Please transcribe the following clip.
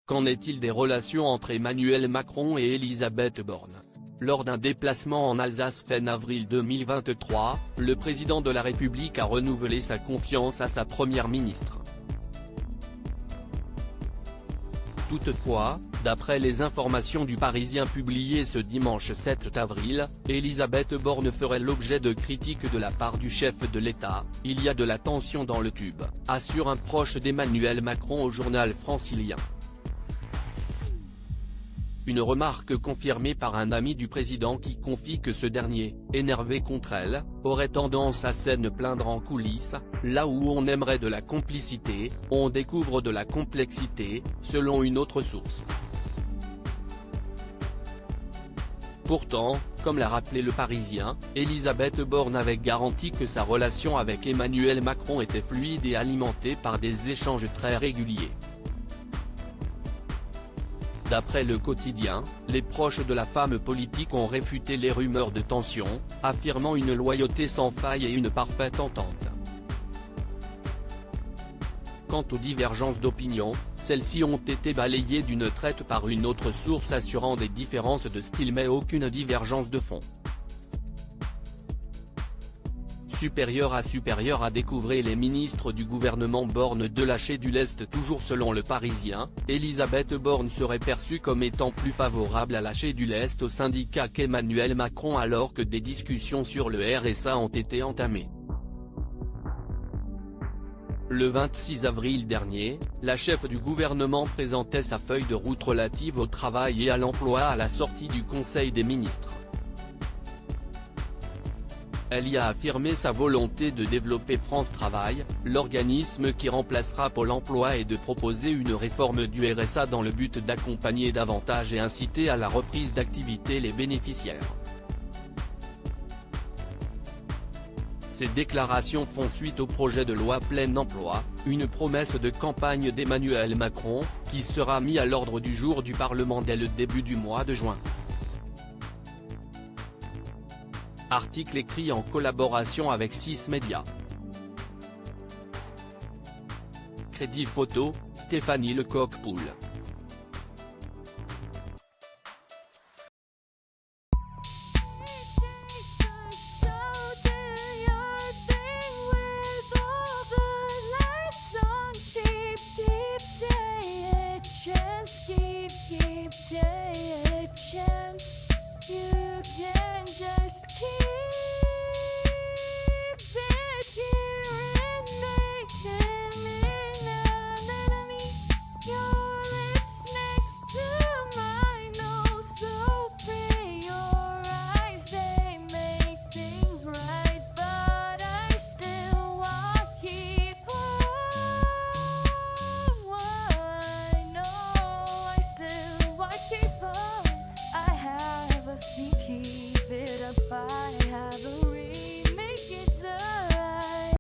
Qu'en est-il des relations entre Emmanuel Macron et Elisabeth Borne? Lors d'un déplacement en Alsace fin avril 2023, le président de la République a renouvelé sa confiance à sa première ministre. Toutefois, d'après les informations du Parisien publiées ce dimanche 7 avril, Elisabeth Borne ferait l'objet de critiques de la part du chef de l'État. Il y a de la tension dans le tube, assure un proche d'Emmanuel Macron au journal francilien. Une remarque confirmée par un ami du président qui confie que ce dernier, énervé contre elle, aurait tendance à s'en plaindre en coulisses. Là où on aimerait de la complicité, on découvre de la complexité, selon une autre source. Pourtant, comme l'a rappelé le Parisien, Elisabeth Borne avait garanti que sa relation avec Emmanuel Macron était fluide et alimentée par des échanges très réguliers. D'après Le Quotidien, les proches de la femme politique ont réfuté les rumeurs de tension, affirmant une loyauté sans faille et une parfaite entente. Quant aux divergences d'opinion, celles-ci ont été balayées d'une traite par une autre source assurant des différences de style mais aucune divergence de fond. Supérieur à découvrir les ministres du gouvernement Borne de lâcher du lest. Toujours selon le Parisien, Elisabeth Borne serait perçue comme étant plus favorable à lâcher du lest au syndicat qu'Emmanuel Macron alors que des discussions sur le RSA ont été entamées. Le 26 avril dernier, la chef du gouvernement présentait sa feuille de route relative au travail et à l'emploi à la sortie du Conseil des ministres. Elle y a affirmé sa volonté de développer France Travail, l'organisme qui remplacera Pôle emploi, et de proposer une réforme du RSA dans le but d'accompagner davantage et inciter à la reprise d'activité les bénéficiaires. Ces déclarations font suite au projet de loi plein emploi, une promesse de campagne d'Emmanuel Macron, qui sera mis à l'ordre du jour du Parlement dès le début du mois de juin. Article écrit en collaboration avec 6 médias. Crédit photo, Stéphanie Lecoq-Poul.